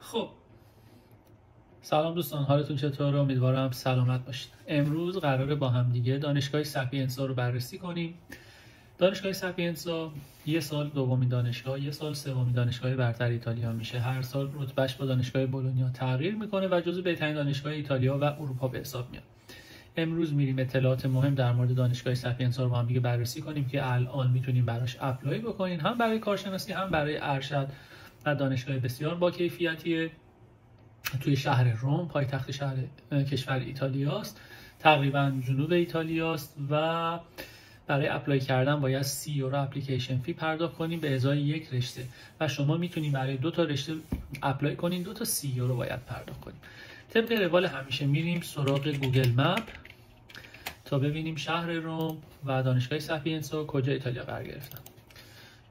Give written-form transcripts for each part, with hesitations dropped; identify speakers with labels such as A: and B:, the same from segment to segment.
A: خب سلام دوستان، حالتون چطوره؟ امیدوارم سلامت باشید. امروز قراره با هم دیگه دانشگاه سپینسا رو بررسی کنیم. دانشگاه سپینسا یه سال دومین دانشگاه، یه سال سومین دانشگاه برتر ایتالیا میشه. هر سال رتبهش با دانشگاه بولونیا تغییر میکنه و جزو بهترین دانشگاه ایتالیا و اروپا به حساب میاد. امروز میریم اطلاعات مهم در مورد دانشگاه سپینسا رو با هم دیگه بررسی کنیم که الان میتونیم براش اپلای بکنین، هم برای کارشناسی هم برای ارشد. و دانشگاه بسیار با کیفیتیه، توی شهر روم، پایتخت شهر کشور ایتالیاست، تقریبا جنوب ایتالیاست و برای اپلای کردن باید 30 یورو اپلیکیشن فی پرداخت کنیم به ازای یک رشته و شما میتونید برای 2 تا رشته اپلای کنین، 2 تا 30 یورو باید پرداخت کنیم. طبق روال همیشه میریم سراغ گوگل مپ تا ببینیم شهر روم و دانشگاه سپینسا کجا ایتالیا قرار گرفتن.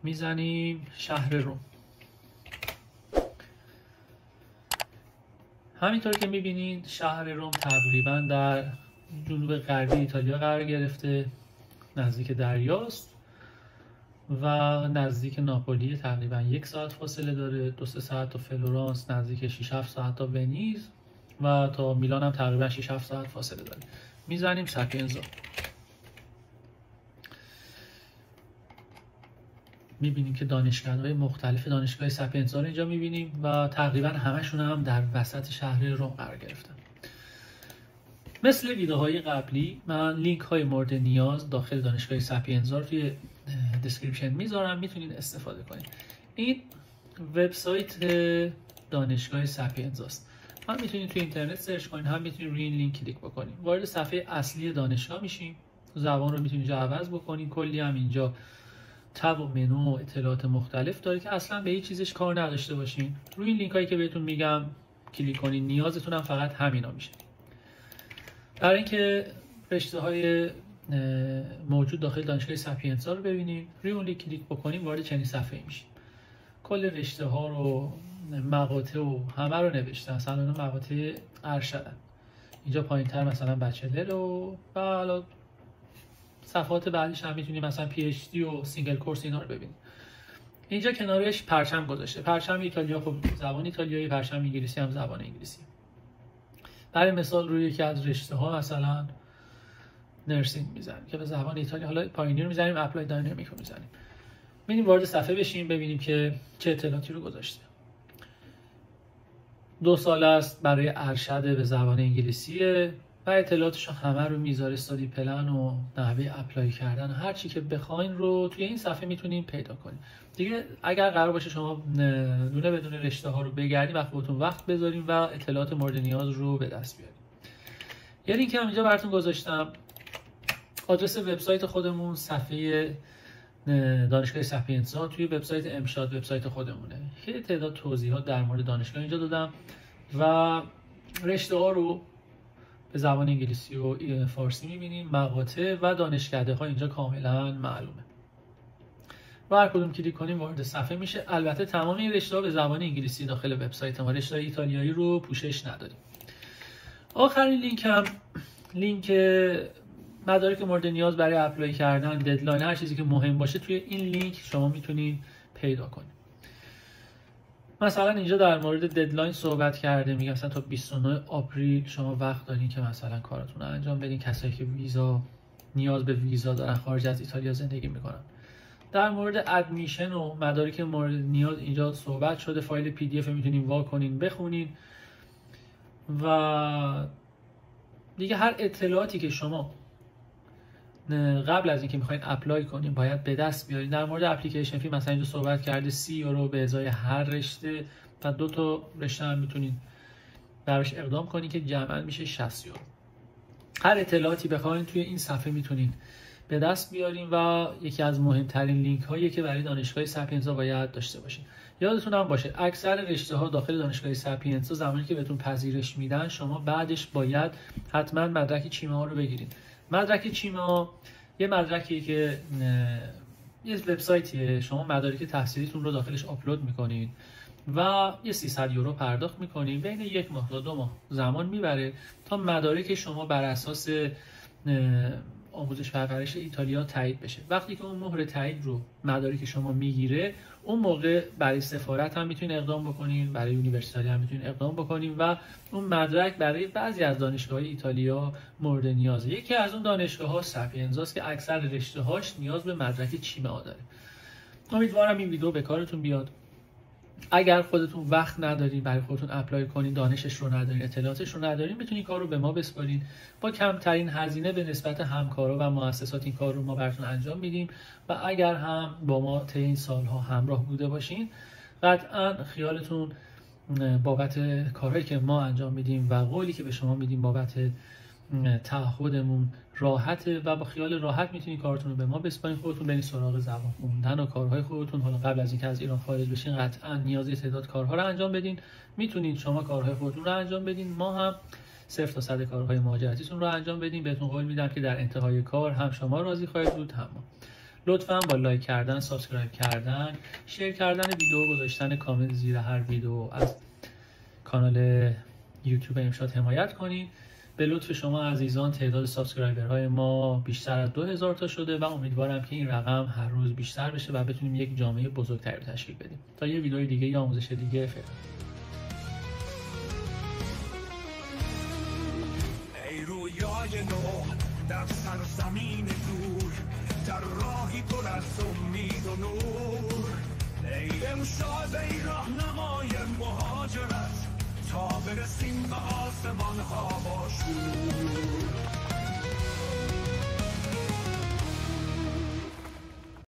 A: میزنیم شهر روم. همینطور که میبینید شهر روم تقریبا در جنوب غربی ایتالیا قرار گرفته، نزدیک دریاست و نزدیک ناپولی، تقریبا 1 ساعت فاصله داره. 2-3 ساعت تا فلورانس، نزدیک 6-7 ساعت تا ونیز و تا میلان هم تقریبا 6-7 ساعت فاصله داره. میزنیم سپینزا. میبینیم که دانشگاه‌های مختلف دانشگاه سپینزا رو اینجا میبینیم و تقریبا همشون هم در وسط شهر روم قرار گرفتن. مثل ویدیوهای قبلی من لینک های مورد نیاز داخل دانشگاه سپینزا رو توی دسکریپشن میذارم، میتونید استفاده کنید. این وبسایت دانشگاه سپینزا است. هم میتونید توی اینترنت سرچ کنید، هم میتونید روی این لینک کلیک بکنید. وارد صفحه اصلی دانشگاه میشیم. زبان رو میتونید اینجا عوض بکنید. کلی هم اینجا تب و منو و اطلاعات مختلف داره که اصلا به هیچ چیزش کار نداشته باشین. روی این لینک هایی که بهتون میگم کلیک کنید. نیازتون هم فقط همینا میشه. برای اینکه رشته های موجود داخل دانشگاه سپینزا رو ببینیم، روی اون لینک کلیک بکنیم وارد چنین صفحه میشیم. کل رشته ها رو، مقاطع و همه رو نوشتن. مثلا اینا مقاطع ارشدن. اینجا پایین‌تر مثلا بچلر و حالا صفحات بعدیش هم میتونیم مثلا پی اچ دی و سینگل کورس اینا رو ببینیم. اینجا کنارش پرچم گذاشته. پرچم ایتالیا خب زبان ایتالیایی، پرچم انگلیسی هم زبان انگلیسی. برای مثال روی یکی از رشته ها مثلا نرسینگ میزنیم که به زبان ایتالیا، حالا پایینی رو میزنیم، اپلای داینامیک رو میزنیم. میریم وارد صفحه بشیم ببینیم که چه اطلاعاتی رو گذاشته. 2 سال است، برای ارشد به زبان انگلیسیه و اطلاعاتش همه رو میذاره. استادی پلن و نحوه اپلای کردن هر چی که بخواین رو توی این صفحه میتونین پیدا کنین. دیگه اگر قرار باشه شما دونه بدون رشته ها رو بگردین و خودتون وقت بذارین و اطلاعات مورد نیاز رو به دست بیارین. یه لینک هم اینجا براتون گذاشتم، آدرس وبسایت خودمون، صفحه دانشگاه سپینزا توی وبسایت امشاد، وبسایت خودمونه. خیلی تعداد توضیحات در مورد دانشگاه اینجا دادم و رشته ها رو به زبان انگلیسی و فارسی می‌بینیم. مقاطع و دانشکده ها اینجا کاملا معلومه و هر کدوم کلیک کنیم وارد صفحه میشه. البته تمام این رشته ها به زبان انگلیسی داخل وبسایت ما، رشته ایتالیایی رو پوشش نداریم. آخرین لینک هم لینک مدارک مورد نیاز برای اپلای کردن، ددلاین، هر چیزی که مهم باشه توی این لینک شما میتونید پیدا کنید. مثلا اینجا در مورد ددلاین صحبت کرده، میگه مثلا تا 29 آپریل شما وقت دارین که مثلا کاراتون رو انجام بدین. کسایی که ویزا نیاز به ویزا دارن، خارج از ایتالیا زندگی میکنن. در مورد ادمیشن و مدارک مورد نیاز اینجا صحبت شده. فایل پی دی اف میتونین وا کنین بخونین و دیگه هر اطلاعاتی که شما قبل از اینکه میخواین اپلای کنین باید به دست بیارین. در مورد اپلیکیشن فی مثلا اینجا صحبت کرده 30 یورو به ازای هر رشته و 2 تا رشته هم میتونین براش اقدام کنین که جمعاً میشه 60 یورو. هر اطلاعاتی بخواین توی این صفحه میتونین به دست بیارین و یکی از مهمترین لینک هایی که برای دانشگاه سپینزا باید داشته باشین. یادتون هم باشه اکثر رشته ها داخل دانشگاه سپینزا زمانی که بهتون پذیرش میدن شما بعدش باید حتما مدرک چیمه ها رو بگیرین. مدرک چیما یه مدرکی که یه وبسایتیه، شما مدارک تحصیلیتون رو داخلش آپلود میکنین و یه 300 یورو پرداخت میکنین. بین 1 ماه تا 2 ماه زمان میبره تا مدارک شما بر اساس آموزش پرورش ایتالیا تایید بشه. وقتی که اون مهر تایید رو مدارک شما میگیره، اون موقع برای سفارت هم میتونین اقدام بکنین، برای یونیورسیته هم میتونین اقدام بکنین و اون مدرک برای بعضی از دانشگاه‌های ایتالیا مورد نیازه. یکی از اون دانشگاه‌ها ساپینزاست که اکثر رشته‌هاش نیاز به مدرک چیمه داره. امیدوارم این ویدیو به کارتون بیاد. اگر خودتون وقت ندارین برای خودتون اپلای کنین، دانشش رو ندارین، اطلاعاتش رو ندارین، میتونین کار رو به ما بسپارین. با کمترین هزینه به نسبت همکارا و مؤسسات این کار رو ما براتون انجام میدیم و اگر هم با ما طی این سالها همراه بوده باشین، قطعا خیالتون بابت کارهایی که ما انجام میدیم و قولی که به شما میدیم بابت تعهدمون راحته و با خیال راحت میتونید کارتون رو به ما بسپارین. خودتون برید سراغ زبان خوندن و کارهای خودتون. حالا قبل از اینکه از ایران خارج بشین قطعا نیازی تعداد کارها رو انجام بدین. میتونید شما کارهای خودتون رو انجام بدین، ما هم 0 تا 100 کارهای مهاجرتیتون رو انجام بدین. بهتون قول میدم که در انتهای کار هم شما راضی خواهید بود هم ما. لطفاً با لایک کردن، سابسکرایب کردن، شیر کردن ویدیو، گذاشتن کامنت زیر هر ویدیو از کانال یوتیوب امشاد حمایت کنین. به لطف شما عزیزان تعداد سابسکرایبرهای ما بیشتر از 2000 تا شده و امیدوارم که این رقم هر روز بیشتر بشه و بتونیم یک جامعه بزرگتری رو تشکیل بدیم. تا یه ویدیو دیگه یا آموزش دیگه فعلا.
B: ای رویای نو در سرزمین دور، در راهی پر از امید و نور، ای امشب ای راهنمای